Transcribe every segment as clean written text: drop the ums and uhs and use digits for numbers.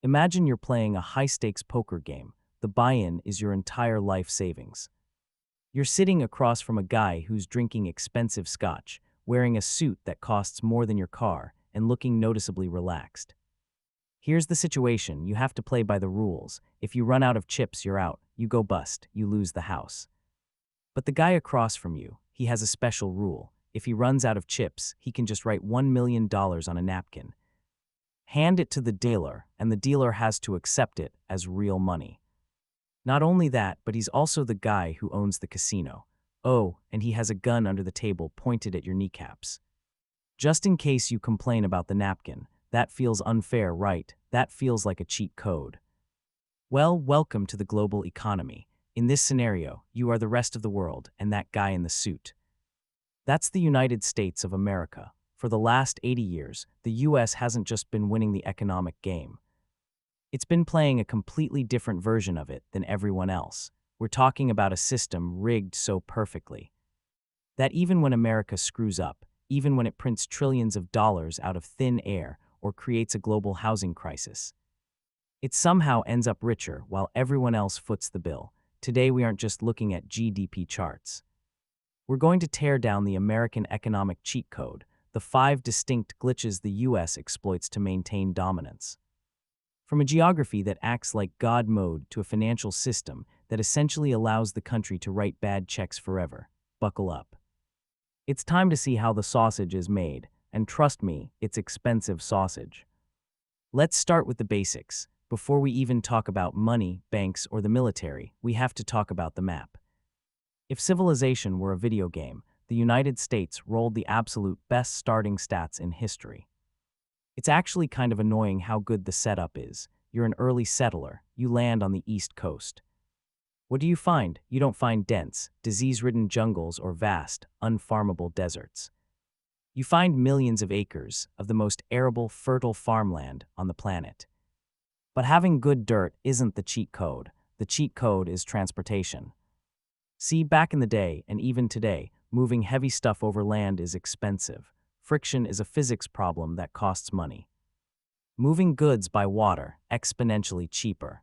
Imagine you're playing a high-stakes poker game. The buy-in is your entire life savings. You're sitting across from a guy who's drinking expensive scotch, wearing a suit that costs more than your car, and looking noticeably relaxed. Here's the situation: you have to play by the rules. If you run out of chips, you're out. You go bust, you lose the house. But the guy across from you, he has a special rule. If he runs out of chips, he can just write $1 million on a napkin, hand it to the dealer, and the dealer has to accept it as real money. Not only that, but he's also the guy who owns the casino. Oh, and he has a gun under the table pointed at your kneecaps. Just in case you complain about the napkin. That feels unfair, right? That feels like a cheat code. Well, welcome to the global economy. In this scenario, you are the rest of the world and that guy in the suit. That's the United States of America. For the last 80 years, the US hasn't just been winning the economic game. It's been playing a completely different version of it than everyone else. We're talking about a system rigged so perfectly that even when America screws up, even when it prints trillions of dollars out of thin air or creates a global housing crisis, it somehow ends up richer while everyone else foots the bill. Today, we aren't just looking at GDP charts. We're going to tear down the American economic cheat code, the 5 distinct glitches the US exploits to maintain dominance. From a geography that acts like God mode to a financial system that essentially allows the country to write bad checks forever. Buckle up. It's time to see how the sausage is made, and trust me, it's expensive sausage. Let's start with the basics. Before we even talk about money, banks, or the military, we have to talk about the map. If civilization were a video game, the United States rolled the absolute best starting stats in history. It's actually kind of annoying how good the setup is. You're an early settler. You land on the East Coast. What do you find? You don't find dense, disease-ridden jungles or vast, unfarmable deserts. You find millions of acres of the most arable, fertile farmland on the planet. But having good dirt isn't the cheat code. The cheat code is transportation. See, back in the day, and even today, moving heavy stuff over land is expensive. Friction is a physics problem that costs money. Moving goods by water, exponentially cheaper.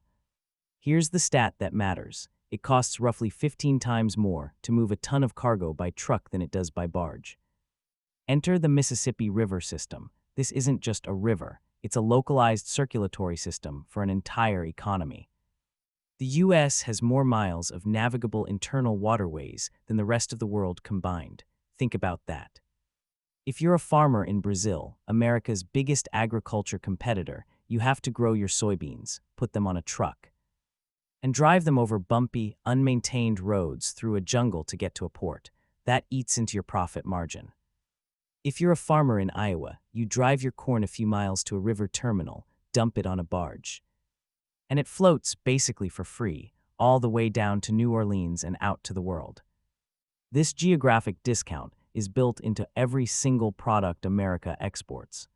Here's the stat that matters. It costs roughly 15 times more to move a ton of cargo by truck than it does by barge. Enter the Mississippi River system. This isn't just a river. It's a localized circulatory system for an entire economy. The US has more miles of navigable internal waterways than the rest of the world combined. Think about that. If you're a farmer in Brazil, America's biggest agriculture competitor, you have to grow your soybeans, put them on a truck, and drive them over bumpy, unmaintained roads through a jungle to get to a port. That eats into your profit margin. If you're a farmer in Iowa, you drive your corn a few miles to a river terminal, dump it on a barge, and it floats basically for free, all the way down to New Orleans and out to the world. This geographic discount is built into every single product America exports.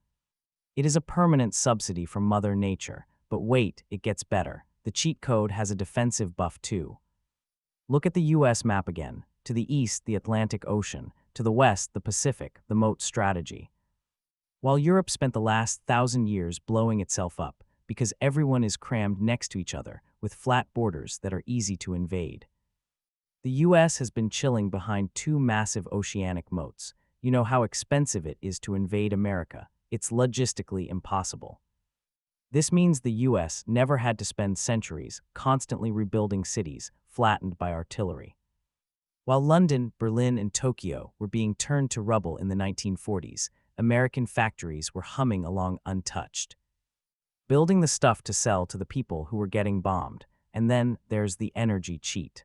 It is a permanent subsidy from Mother Nature, but wait, it gets better. The cheat code has a defensive buff too. Look at the US map again. To the east, the Atlantic Ocean. To the west, the Pacific, the moat strategy. While Europe spent the last 1,000 years blowing itself up because everyone is crammed next to each other with flat borders that are easy to invade, the US has been chilling behind 2 massive oceanic moats. You know how expensive it is to invade America. It's logistically impossible. This means the US never had to spend centuries constantly rebuilding cities flattened by artillery. While London, Berlin, and Tokyo were being turned to rubble in the 1940s, American factories were humming along untouched, building the stuff to sell to the people who were getting bombed. And then there's the energy cheat.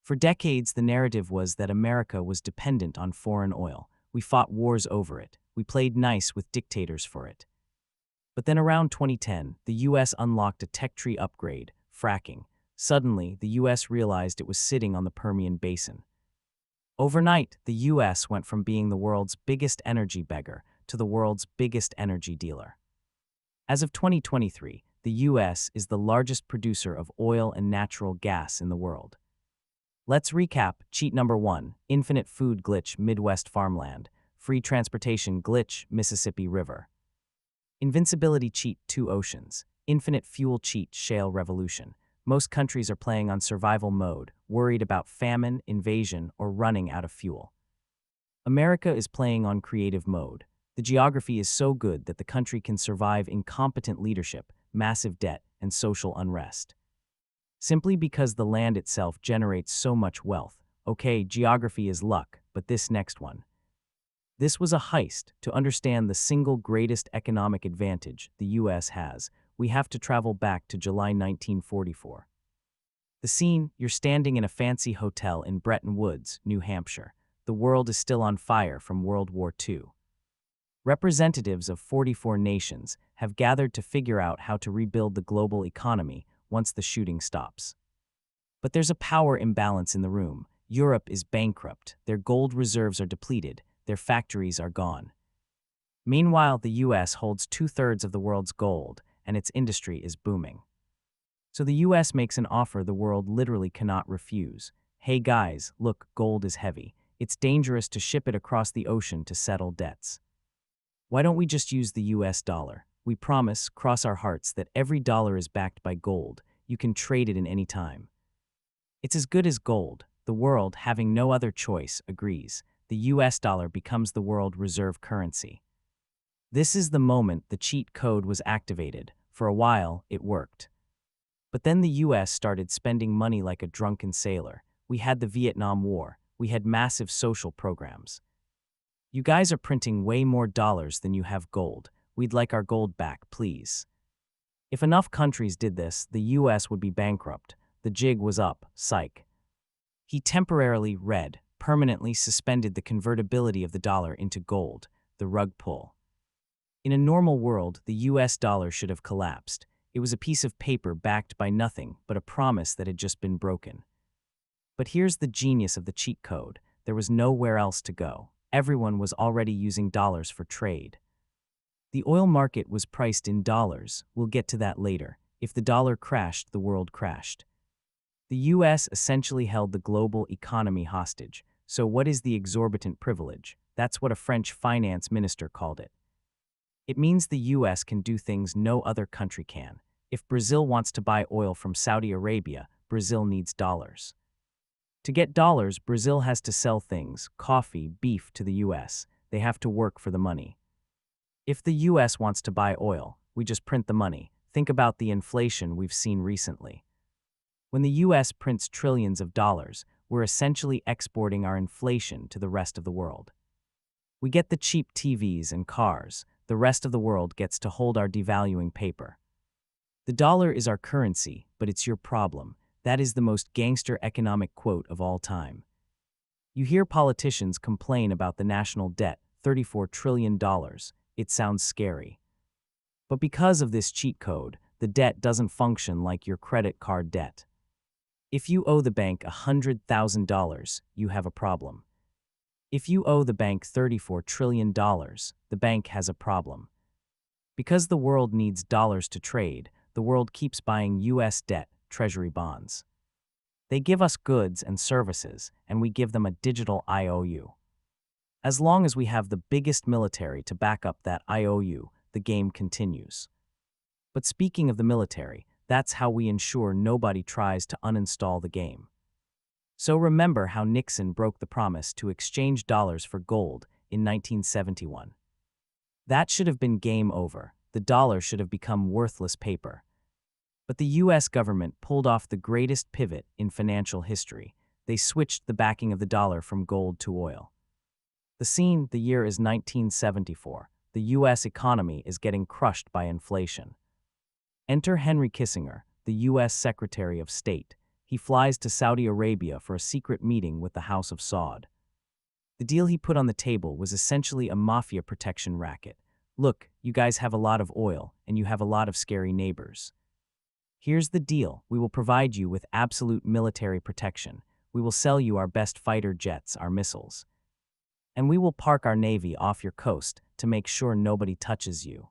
For decades, the narrative was that America was dependent on foreign oil. We fought wars over it. We played nice with dictators for it. But then around 2010, the US unlocked a tech tree upgrade, fracking. Suddenly, the US realized it was sitting on the Permian Basin. Overnight, the US went from being the world's biggest energy beggar to the world's biggest energy dealer. As of 2023, the US is the largest producer of oil and natural gas in the world. Let's recap. Cheat number 1, infinite food glitch, Midwest farmland. Free transportation glitch, Mississippi River. Invincibility cheat, 2 oceans. Infinite fuel cheat shale revolution. Most countries are playing on survival mode, worried about famine, invasion, or running out of fuel. America is playing on creative mode. The geography is so good that the country can survive incompetent leadership, massive debt, and social unrest. Simply because the land itself generates so much wealth. Okay, geography is luck, but this next one. This was a heist. To understand the single greatest economic advantage the U.S. has, we have to travel back to July 1944. The scene, you're standing in a fancy hotel in Bretton Woods, New Hampshire. The world is still on fire from World War II. Representatives of 44 nations have gathered to figure out how to rebuild the global economy once the shooting stops. But there's a power imbalance in the room. Europe is bankrupt, their gold reserves are depleted, their factories are gone. Meanwhile, the U.S. holds 2/3 of the world's gold, and its industry is booming. So the U.S. makes an offer the world literally cannot refuse. Hey guys, look, gold is heavy. It's dangerous to ship it across the ocean to settle debts. Why don't we just use the U.S. dollar? We promise, cross our hearts, that every dollar is backed by gold. You can trade it in any time. It's as good as gold. The world, having no other choice, agrees. The U.S. dollar becomes the world reserve currency. This is the moment the cheat code was activated. For a while, it worked. But then the U.S. started spending money like a drunken sailor. We had the Vietnam War. We had massive social programs. You guys are printing way more dollars than you have gold. We'd like our gold back, please. If enough countries did this, the U.S. would be bankrupt. The jig was up, psych. He temporarily, permanently suspended the convertibility of the dollar into gold, the rug pull. In a normal world, the U.S. dollar should have collapsed. It was a piece of paper backed by nothing but a promise that had just been broken. But here's the genius of the cheat code. There was nowhere else to go. Everyone was already using dollars for trade. The oil market was priced in dollars. We'll get to that later. If the dollar crashed, the world crashed. The U.S. essentially held the global economy hostage. So what is the exorbitant privilege? That's what a French finance minister called it. It means the U.S. can do things no other country can. If Brazil wants to buy oil from Saudi Arabia, Brazil needs dollars. To get dollars, Brazil has to sell things, coffee, beef, to the U.S. They have to work for the money. If the U.S. wants to buy oil, we just print the money. Think about the inflation we've seen recently. When the U.S. prints trillions of dollars, we're essentially exporting our inflation to the rest of the world. We get the cheap TVs and cars. The rest of the world gets to hold our devaluing paper. The dollar is our currency, but it's your problem. That is the most gangster economic quote of all time. You hear politicians complain about the national debt, $34 trillion. It sounds scary. But because of this cheat code, the debt doesn't function like your credit card debt. If you owe the bank $100,000, you have a problem. If you owe the bank $34 trillion, the bank has a problem. Because the world needs dollars to trade, the world keeps buying U.S. debt, treasury bonds. They give us goods and services, and we give them a digital IOU. As long as we have the biggest military to back up that IOU, the game continues. But speaking of the military, that's how we ensure nobody tries to uninstall the game. So remember how Nixon broke the promise to exchange dollars for gold in 1971. That should have been game over. The dollar should have become worthless paper. But the U.S. government pulled off the greatest pivot in financial history. They switched the backing of the dollar from gold to oil. The scene, the year is 1974. The U.S. economy is getting crushed by inflation. Enter Henry Kissinger, the U.S. Secretary of State. He flies to Saudi Arabia for a secret meeting with the House of Saud. The deal he put on the table was essentially a mafia protection racket. Look, you guys have a lot of oil, and you have a lot of scary neighbors. Here's the deal. We will provide you with absolute military protection. We will sell you our best fighter jets, our missiles. And we will park our navy off your coast to make sure nobody touches you.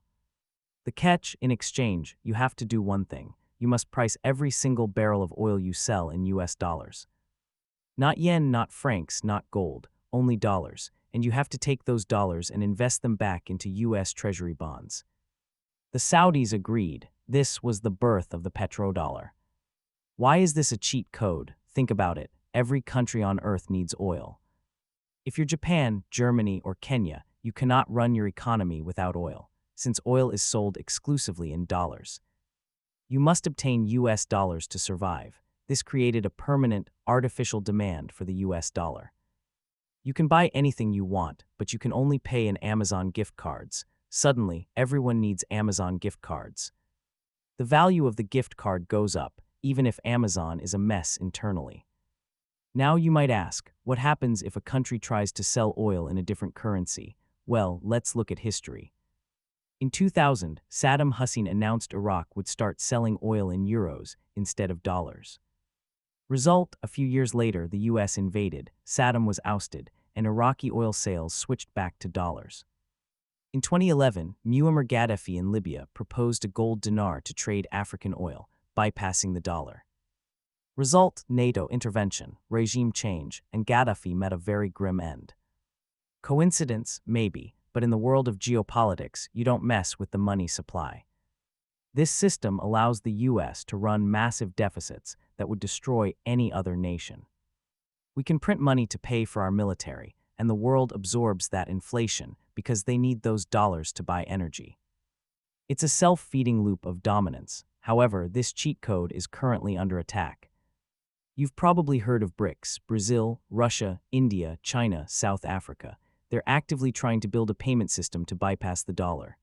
The catch, in exchange, you have to do one thing. You must price every single barrel of oil you sell in US dollars. Not yen, not francs, not gold, only dollars. And you have to take those dollars and invest them back into US Treasury bonds. The Saudis agreed. This was the birth of the petrodollar. Why is this a cheat code? Think about it. Every country on Earth needs oil. If you're Japan, Germany, or Kenya, you cannot run your economy without oil, since oil is sold exclusively in dollars. You must obtain US dollars to survive. This created a permanent, artificial demand for the US dollar. You can buy anything you want, but you can only pay in Amazon gift cards. Suddenly, everyone needs Amazon gift cards. The value of the gift card goes up, even if Amazon is a mess internally. Now you might ask, what happens if a country tries to sell oil in a different currency? Well, let's look at history. In 2000, Saddam Hussein announced Iraq would start selling oil in euros instead of dollars. Result, a few years later, the US invaded, Saddam was ousted, and Iraqi oil sales switched back to dollars. In 2011, Muammar Gaddafi in Libya proposed a gold dinar to trade African oil, bypassing the dollar. Result, NATO intervention, regime change, and Gaddafi met a very grim end. Coincidence? Maybe, but in the world of geopolitics, you don't mess with the money supply. This system allows the US to run massive deficits that would destroy any other nation. We can print money to pay for our military, and the world absorbs that inflation because they need those dollars to buy energy. It's a self-feeding loop of dominance. However, this cheat code is currently under attack. You've probably heard of BRICS: Brazil, Russia, India, China, South Africa. They're actively trying to build a payment system to bypass the dollar.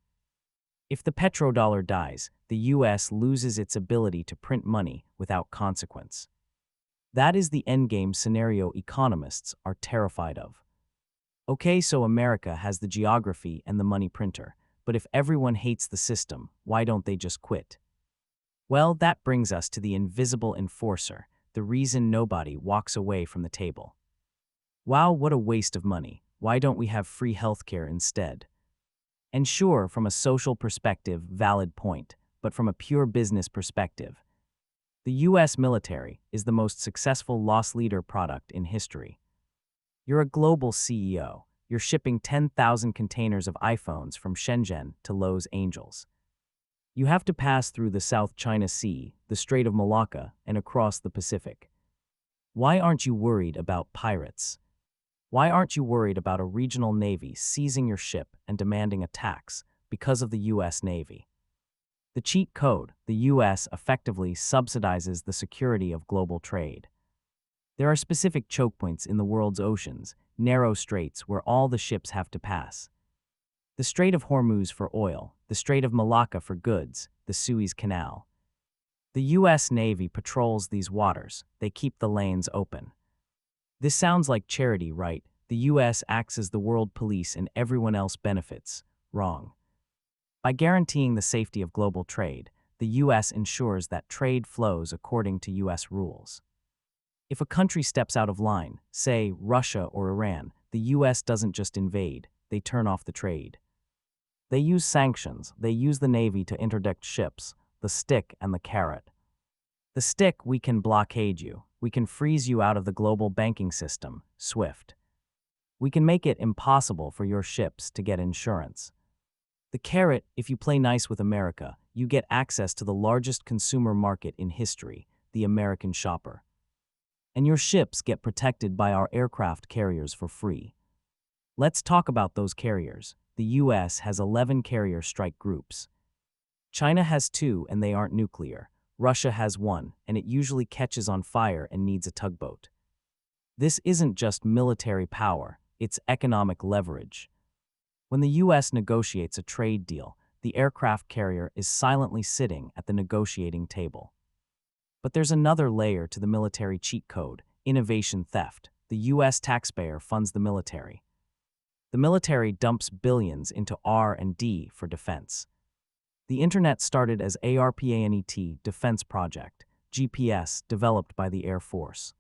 If the petrodollar dies, the US loses its ability to print money without consequence. That is the endgame scenario economists are terrified of. Okay, so America has the geography and the money printer, but if everyone hates the system, why don't they just quit? Well, that brings us to the invisible enforcer, the reason nobody walks away from the table. Wow, what a waste of money. Why don't we have free healthcare instead? And sure, from a social perspective, valid point, but from a pure business perspective, the US military is the most successful loss leader product in history. You're a global CEO. You're shipping 10,000 containers of iPhones from Shenzhen to Los Angeles. You have to pass through the South China Sea, the Strait of Malacca, and across the Pacific. Why aren't you worried about pirates? Why aren't you worried about a regional navy seizing your ship and demanding a tax because of the US Navy? The cheat code: the US effectively subsidizes the security of global trade. There are specific choke points in the world's oceans, narrow straits where all the ships have to pass. The Strait of Hormuz for oil, the Strait of Malacca for goods, the Suez Canal. The US Navy patrols these waters. They keep the lanes open. This sounds like charity, right? The US acts as the world police and everyone else benefits. Wrong. By guaranteeing the safety of global trade, the US ensures that trade flows according to US rules. If a country steps out of line, say Russia or Iran, the US doesn't just invade, they turn off the trade. They use sanctions, they use the Navy to interdict ships, the stick and the carrot. The stick: we can blockade you, we can freeze you out of the global banking system, SWIFT. We can make it impossible for your ships to get insurance. The carrot: if you play nice with America, you get access to the largest consumer market in history, the American shopper. And your ships get protected by our aircraft carriers for free. Let's talk about those carriers. The US has 11 carrier strike groups. China has 2 and they aren't nuclear. Russia has 1 and it usually catches on fire and needs a tugboat. This isn't just military power, it's economic leverage. When the US negotiates a trade deal, the aircraft carrier is silently sitting at the negotiating table. But there's another layer to the military cheat code: innovation theft. The US taxpayer funds the military. The military dumps billions into R&D for defense. The internet started as ARPANET Defense Project, GPS developed by the Air Force.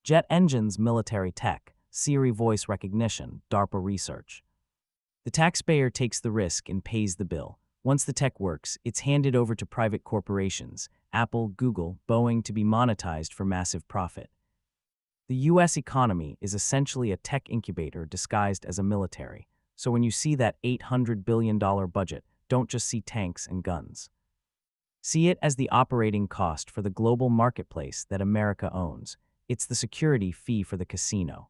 Jet engines, military tech, Siri voice recognition, DARPA research. The taxpayer takes the risk and pays the bill. Once the tech works, it's handed over to private corporations, Apple, Google, Boeing, to be monetized for massive profit. The US economy is essentially a tech incubator disguised as a military. So when you see that $800 billion budget, don't just see tanks and guns. See it as the operating cost for the global marketplace that America owns. It's the security fee for the casino.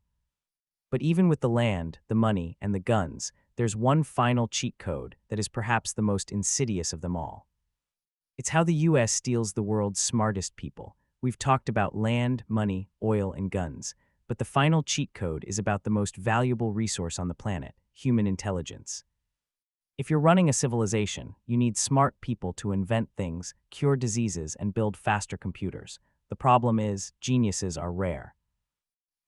But even with the land, the money, and the guns, there's one final cheat code that is perhaps the most insidious of them all. It's how the US steals the world's smartest people. We've talked about land, money, oil, and guns, but the final cheat code is about the most valuable resource on the planet, human intelligence. If you're running a civilization, you need smart people to invent things, cure diseases, and build faster computers. The problem is, geniuses are rare.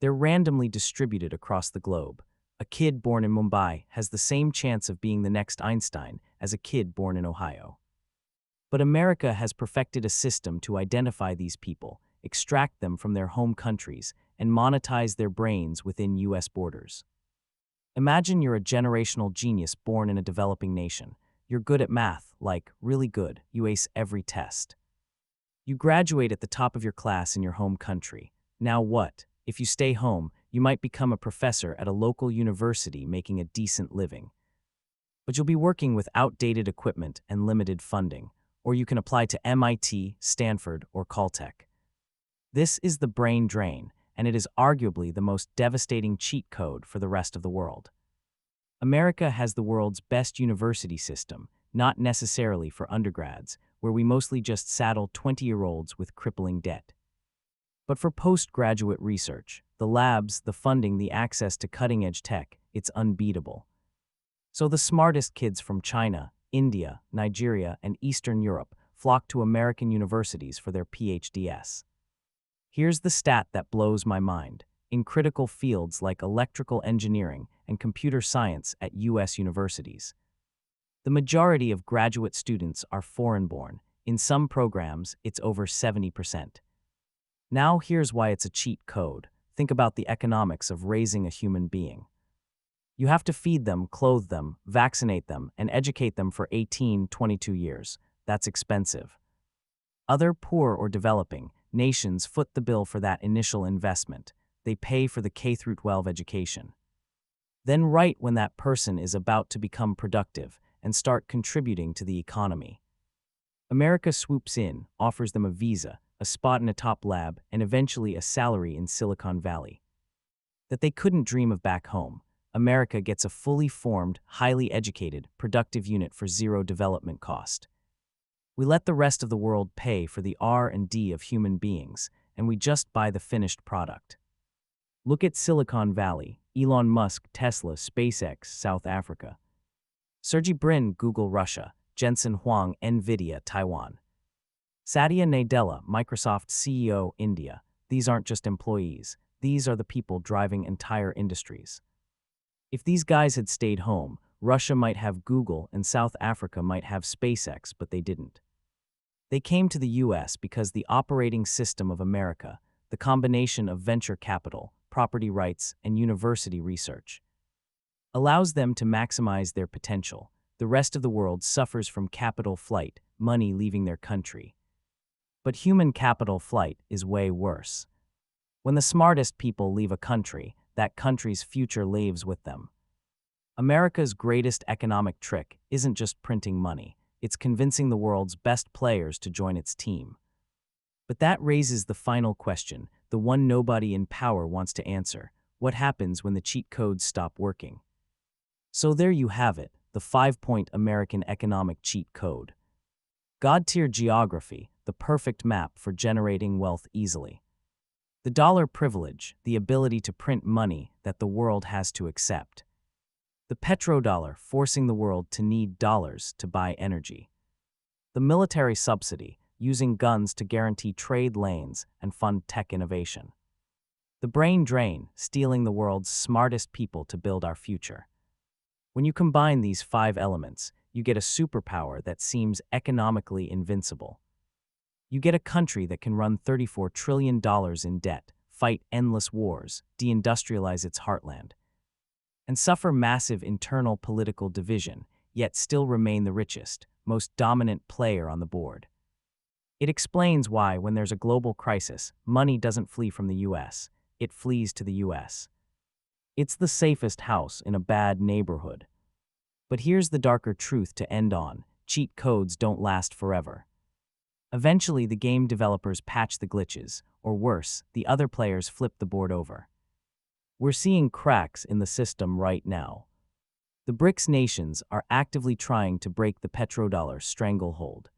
They're randomly distributed across the globe. A kid born in Mumbai has the same chance of being the next Einstein as a kid born in Ohio. But America has perfected a system to identify these people, extract them from their home countries, and monetize their brains within US borders. Imagine you're a generational genius born in a developing nation. You're good at math, like really good. You ace every test. You graduate at the top of your class in your home country. Now what? If you stay home, you might become a professor at a local university making a decent living. But you'll be working with outdated equipment and limited funding, or you can apply to MIT, Stanford, or Caltech. This is the brain drain, and it is arguably the most devastating cheat code for the rest of the world. America has the world's best university system, not necessarily for undergrads, where we mostly just saddle 20-year-olds with crippling debt. But for postgraduate research, the labs, the funding, the access to cutting-edge tech, it's unbeatable. So the smartest kids from China, India, Nigeria, and Eastern Europe flock to American universities for their PhDs. Here's the stat that blows my mind. In critical fields like electrical engineering and computer science at US universities, the majority of graduate students are foreign-born. In some programs, it's over 70%. Now here's why it's a cheat code. Think about the economics of raising a human being. You have to feed them, clothe them, vaccinate them, and educate them for 22 years. That's expensive. Other poor or developing nations foot the bill for that initial investment. They pay for the K-12 education. Then right when that person is about to become productive and start contributing to the economy, America swoops in, offers them a visa, a spot in a top lab, and eventually a salary in Silicon Valley that they couldn't dream of back home. America gets a fully formed, highly educated, productive unit for zero development cost. We let the rest of the world pay for the R&D of human beings, and we just buy the finished product. Look at Silicon Valley, Elon Musk, Tesla, SpaceX, South Africa. Sergey Brin, Google, Russia. Jensen Huang, NVIDIA, Taiwan. Satya Nadella, Microsoft CEO, India. These aren't just employees. These are the people driving entire industries. If these guys had stayed home, Russia might have Google and South Africa might have SpaceX, but they didn't. They came to the US because the operating system of America, the combination of venture capital, property rights, and university research, allows them to maximize their potential. The rest of the world suffers from capital flight, money leaving their country. But human capital flight is way worse. When the smartest people leave a country, that country's future leaves with them. America's greatest economic trick isn't just printing money, it's convincing the world's best players to join its team. But that raises the final question, the one nobody in power wants to answer. What happens when the cheat codes stop working? So there you have it, the 5-point American economic cheat code. God-tier geography, the perfect map for generating wealth easily. The dollar privilege, the ability to print money that the world has to accept. The petrodollar, forcing the world to need dollars to buy energy. The military subsidy, using guns to guarantee trade lanes and fund tech innovation. The brain drain, stealing the world's smartest people to build our future. When you combine these 5 elements, you get a superpower that seems economically invincible. You get a country that can run $34 trillion in debt, fight endless wars, deindustrialize its heartland, and suffer massive internal political division, yet still remain the richest, most dominant player on the board. It explains why, when there's a global crisis, money doesn't flee from the US, it flees to the US. It's the safest house in a bad neighborhood. But here's the darker truth to end on: cheat codes don't last forever. Eventually, the game developers patch the glitches, or worse, the other players flip the board over. We're seeing cracks in the system right now. The BRICS nations are actively trying to break the petrodollar stranglehold.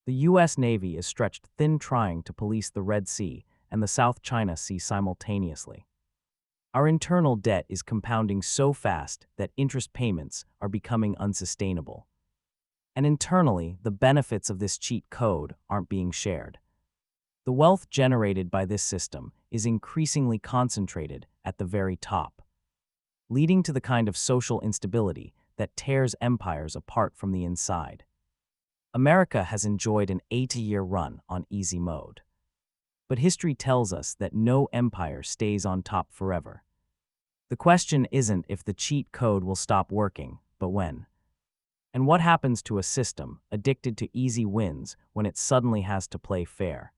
The U.S. Navy is stretched thin trying to police the Red Sea and the South China Sea simultaneously. Our internal debt is compounding so fast that interest payments are becoming unsustainable. And internally, the benefits of this cheat code aren't being shared. The wealth generated by this system is increasingly concentrated at the very top, leading to the kind of social instability that tears empires apart from the inside. America has enjoyed an 80-year run on easy mode. But history tells us that no empire stays on top forever. The question isn't if the cheat code will stop working, but when. And what happens to a system addicted to easy wins when it suddenly has to play fair?